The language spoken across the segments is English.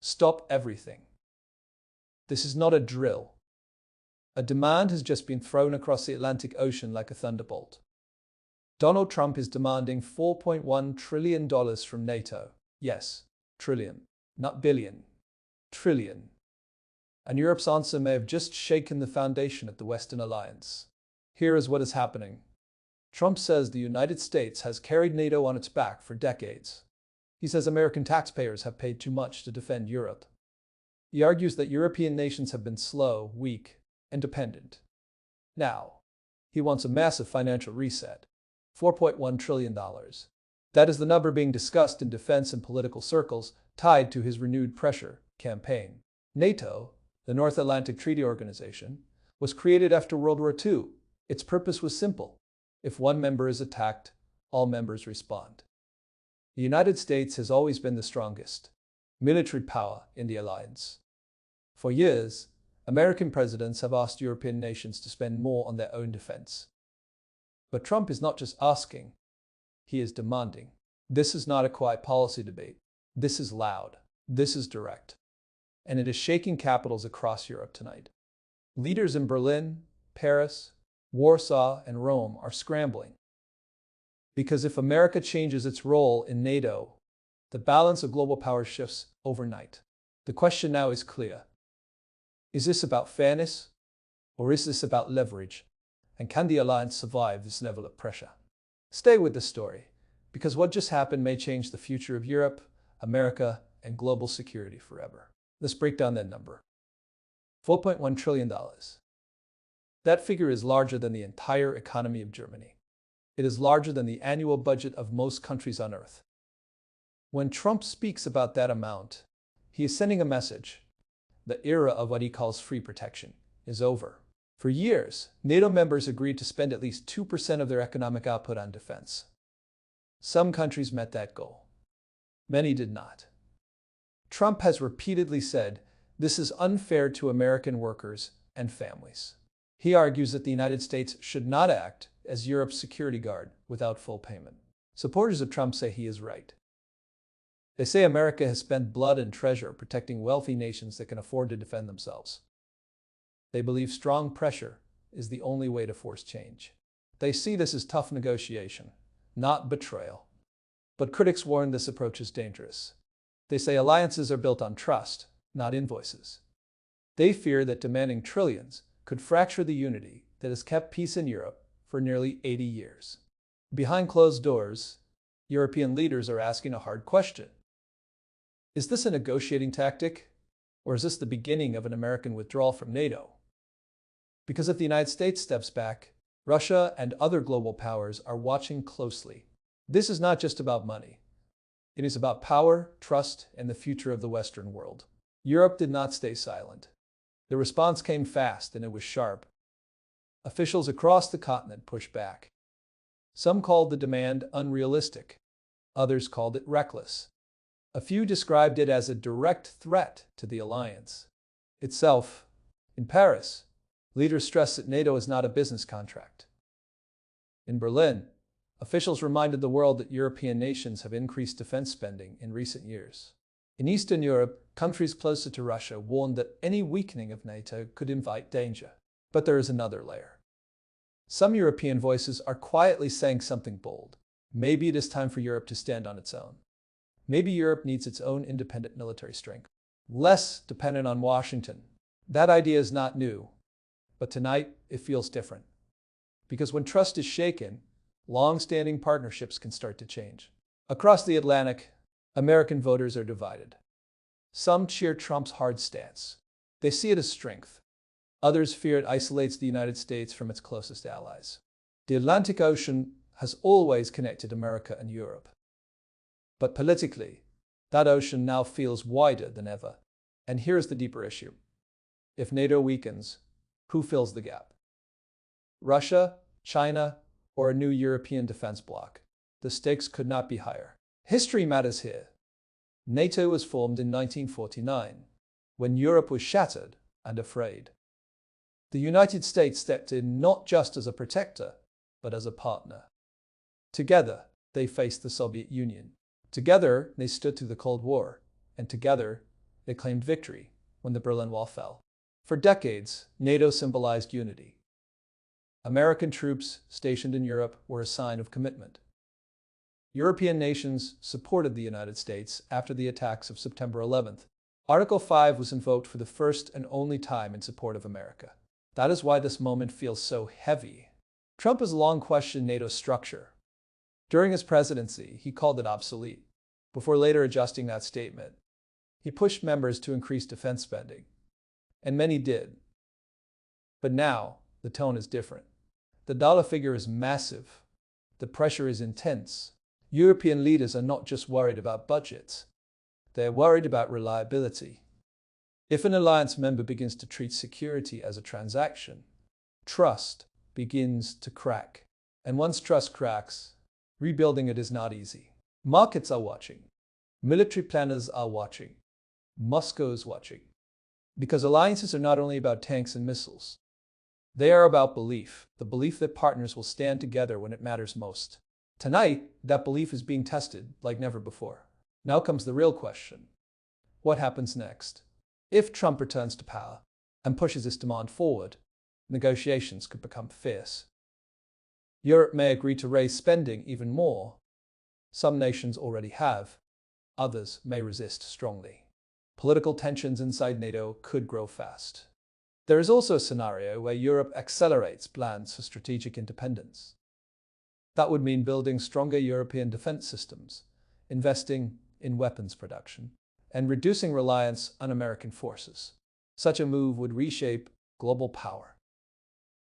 Stop everything. This is not a drill. A demand has just been thrown across the Atlantic Ocean like a thunderbolt. Donald Trump is demanding $4.1 trillion from NATO. Yes, trillion, not billion. Trillion. And Europe's answer may have just shaken the foundation of the Western alliance. Here is what is happening. Trump says the United States has carried NATO on its back for decades. He says American taxpayers have paid too much to defend Europe. He argues that European nations have been slow, weak, and dependent. Now, he wants a massive financial reset. $4.1 trillion. That is the number being discussed in defense and political circles, tied to his renewed pressure campaign. NATO, the North Atlantic Treaty Organization, was created after World War II. Its purpose was simple. If one member is attacked, all members respond. The United States has always been the strongest military power in the alliance. For years, American presidents have asked European nations to spend more on their own defense. But Trump is not just asking, he is demanding. This is not a quiet policy debate. This is loud. This is direct. And it is shaking capitals across Europe tonight. Leaders in Berlin, Paris, Warsaw, and Rome are scrambling. Because if America changes its role in NATO, the balance of global power shifts overnight. The question now is clear. Is this about fairness, or is this about leverage? And can the alliance survive this level of pressure? Stay with the story, because what just happened may change the future of Europe, America, and global security forever. Let's break down that number. $4.1 trillion. That figure is larger than the entire economy of Germany. It is larger than the annual budget of most countries on Earth. When Trump speaks about that amount, he is sending a message. The era of what he calls free protection is over. For years, NATO members agreed to spend at least 2% of their economic output on defense. Some countries met that goal. Many did not. Trump has repeatedly said this is unfair to American workers and families. He argues that the United States should not act as Europe's security guard without full payment. Supporters of Trump say he is right. They say America has spent blood and treasure protecting wealthy nations that can afford to defend themselves. They believe strong pressure is the only way to force change. They see this as tough negotiation, not betrayal. But critics warn this approach is dangerous. They say alliances are built on trust, not invoices. They fear that demanding trillions could fracture the unity that has kept peace in Europe for nearly 80 years. Behind closed doors, European leaders are asking a hard question. Is this a negotiating tactic, or is this the beginning of an American withdrawal from NATO? Because if the United States steps back, Russia and other global powers are watching closely. This is not just about money. It is about power, trust, and the future of the Western world. Europe did not stay silent. The response came fast and it was sharp. Officials across the continent pushed back. Some called the demand unrealistic. Others called it reckless. A few described it as a direct threat to the alliance itself. In Paris, leaders stressed that NATO is not a business contract. In Berlin, officials reminded the world that European nations have increased defense spending in recent years. In Eastern Europe, countries closer to Russia warned that any weakening of NATO could invite danger. But there is another layer. Some European voices are quietly saying something bold. Maybe it is time for Europe to stand on its own. Maybe Europe needs its own independent military strength, less dependent on Washington. That idea is not new, but tonight it feels different. Because when trust is shaken, long-standing partnerships can start to change. Across the Atlantic, American voters are divided. Some cheer Trump's hard stance. They see it as strength. Others fear it isolates the United States from its closest allies. The Atlantic Ocean has always connected America and Europe. But politically, that ocean now feels wider than ever. And here's the deeper issue. If NATO weakens, who fills the gap? Russia, China, or a new European defense bloc? The stakes could not be higher. History matters here. NATO was formed in 1949, when Europe was shattered and afraid. The United States stepped in not just as a protector, but as a partner. Together, they faced the Soviet Union. Together, they stood through the Cold War, and together, They claimed victory when the Berlin Wall fell. For decades, NATO symbolized unity. American troops stationed in Europe were a sign of commitment. European nations supported the United States after the attacks of September 11th. Article 5 was invoked for the first and only time in support of America. That is why this moment feels so heavy. Trump has long questioned NATO's structure. During his presidency, he called it obsolete. Before later adjusting that statement, he pushed members to increase defense spending. And many did. But now, the tone is different. The dollar figure is massive. The pressure is intense. European leaders are not just worried about budgets. They're worried about reliability. If an alliance member begins to treat security as a transaction, trust begins to crack. And once trust cracks, rebuilding it is not easy. Markets are watching. Military planners are watching. Moscow is watching. Because alliances are not only about tanks and missiles. They are about belief, the belief that partners will stand together when it matters most. Tonight, that belief is being tested like never before. Now comes the real question. What happens next? If Trump returns to power and pushes this demand forward, negotiations could become fierce. Europe may agree to raise spending even more. Some nations already have. Others may resist strongly. Political tensions inside NATO could grow fast. There is also a scenario where Europe accelerates plans for strategic independence. That would mean building stronger European defense systems, investing in weapons production, and reducing reliance on American forces. Such a move would reshape global power.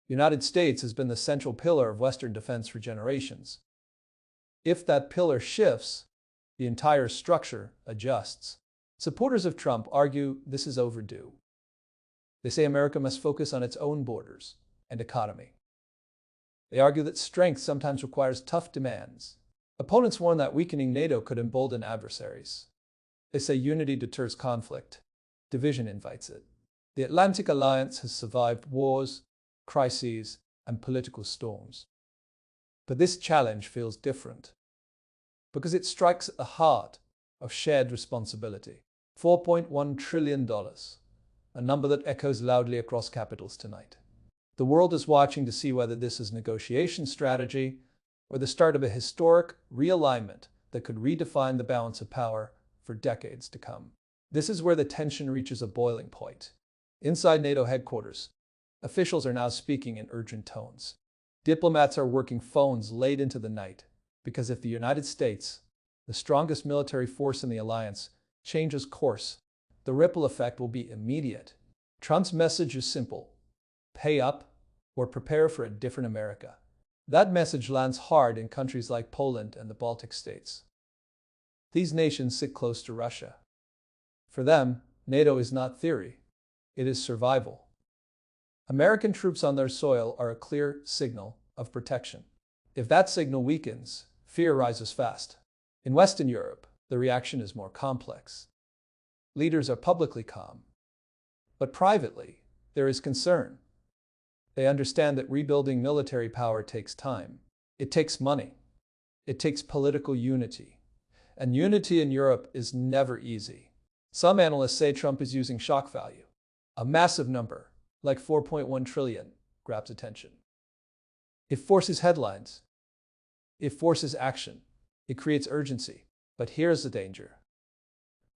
The United States has been the central pillar of Western defense for generations. If that pillar shifts, the entire structure adjusts. Supporters of Trump argue this is overdue. They say America must focus on its own borders and economy. They argue that strength sometimes requires tough demands. Opponents warn that weakening NATO could embolden adversaries. They say unity deters conflict. Division invites it. The Atlantic Alliance has survived wars, crises, and political storms. But this challenge feels different because it strikes at the heart of shared responsibility. $4.1 trillion, a number that echoes loudly across capitals tonight. The world is watching to see whether this is negotiation strategy or the start of a historic realignment that could redefine the balance of power for decades to come. This is where the tension reaches a boiling point. Inside NATO headquarters, officials are now speaking in urgent tones. Diplomats are working phones late into the night because if the United States, the strongest military force in the alliance, changes course, the ripple effect will be immediate. Trump's message is simple: pay up or prepare for a different America. That message lands hard in countries like Poland and the Baltic states. These nations sit close to Russia. For them, NATO is not theory, it is survival. American troops on their soil are a clear signal of protection. If that signal weakens, fear rises fast. In Western Europe, the reaction is more complex. Leaders are publicly calm, but privately, there is concern. They understand that rebuilding military power takes time. It takes money. It takes political unity. And unity in Europe is never easy. Some analysts say Trump is using shock value. A massive number, like 4.1 trillion, grabs attention. It forces headlines. It forces action. It creates urgency. But here's the danger.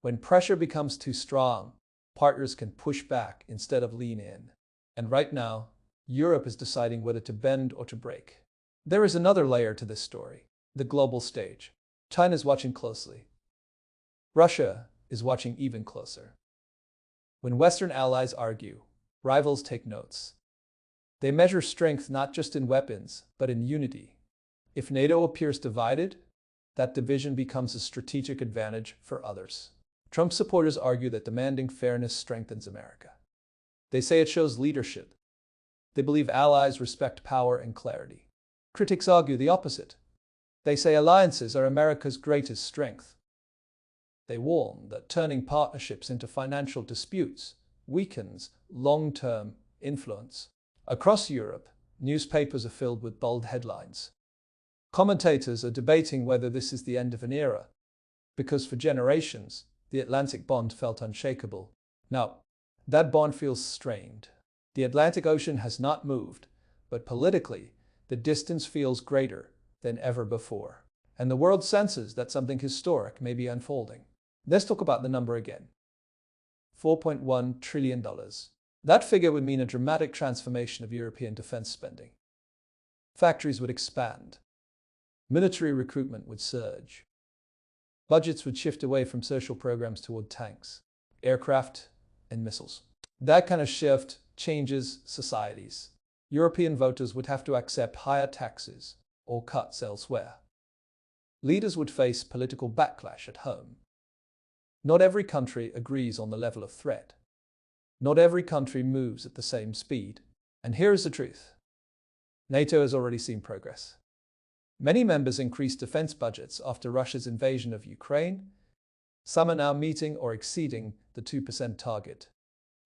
When pressure becomes too strong, partners can push back instead of lean in. And right now, Europe is deciding whether to bend or to break. There is another layer to this story: the global stage. China is watching closely. Russia is watching even closer. When Western allies argue, rivals take notes. They measure strength not just in weapons, but in unity. If NATO appears divided, that division becomes a strategic advantage for others. Trump supporters argue that demanding fairness strengthens America. They say it shows leadership. They believe allies respect power and clarity. Critics argue the opposite. They say alliances are America's greatest strength. They warn that turning partnerships into financial disputes weakens long-term influence. Across Europe, newspapers are filled with bold headlines. Commentators are debating whether this is the end of an era, because for generations, the Atlantic bond felt unshakable. Now, that bond feels strained. The Atlantic Ocean has not moved, but politically, the distance feels greater than ever before. And the world senses that something historic may be unfolding. Let's talk about the number again. $4.1 trillion. That figure would mean a dramatic transformation of European defense spending. Factories would expand. Military recruitment would surge. Budgets would shift away from social programs toward tanks, aircraft, and missiles. That kind of shift changes societies. European voters would have to accept higher taxes or cuts elsewhere. Leaders would face political backlash at home. Not every country agrees on the level of threat. Not every country moves at the same speed. And here is the truth. NATO has already seen progress. Many members increased defense budgets after Russia's invasion of Ukraine. Some are now meeting or exceeding the 2% target.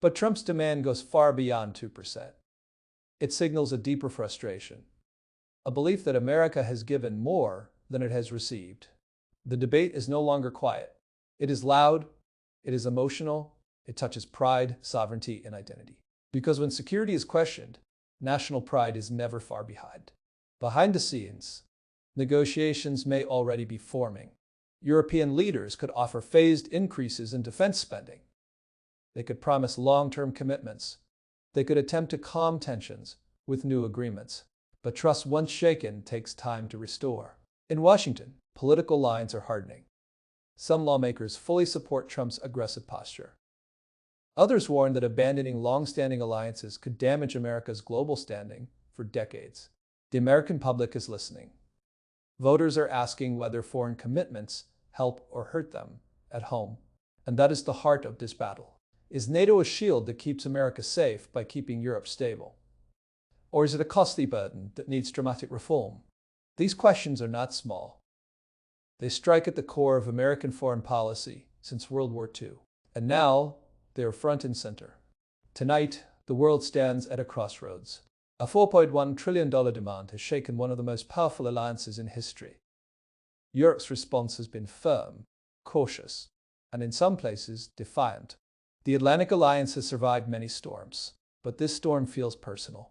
But Trump's demand goes far beyond 2%. It signals a deeper frustration, a belief that America has given more than it has received. The debate is no longer quiet. It is loud, it is emotional, it touches pride, sovereignty, and identity. Because when security is questioned, national pride is never far behind. Behind the scenes, negotiations may already be forming. European leaders could offer phased increases in defense spending. They could promise long-term commitments. They could attempt to calm tensions with new agreements. But trust once shaken takes time to restore. In Washington, political lines are hardening. Some lawmakers fully support Trump's aggressive posture. Others warn that abandoning long-standing alliances could damage America's global standing for decades. The American public is listening. Voters are asking whether foreign commitments help or hurt them at home. And that is the heart of this battle. Is NATO a shield that keeps America safe by keeping Europe stable? Or is it a costly burden that needs dramatic reform? These questions are not small. They strike at the core of American foreign policy since World War II. And now, they are front and center. Tonight, the world stands at a crossroads. A $4.1 trillion demand has shaken one of the most powerful alliances in history. Europe's response has been firm, cautious, and in some places, defiant. The Atlantic Alliance has survived many storms, but this storm feels personal.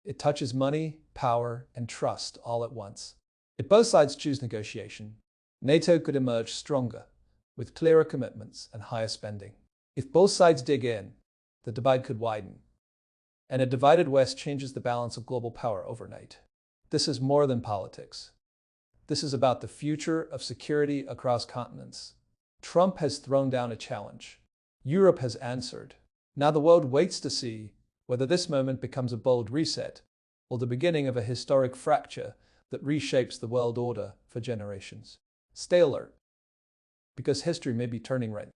It touches money, power, and trust all at once. If both sides choose negotiation, NATO could emerge stronger, with clearer commitments and higher spending. If both sides dig in, the divide could widen. And a divided West changes the balance of global power overnight. This is more than politics. This is about the future of security across continents. Trump has thrown down a challenge. Europe has answered. Now the world waits to see whether this moment becomes a bold reset or the beginning of a historic fracture that reshapes the world order for generations. Stay alert, because history may be turning right now.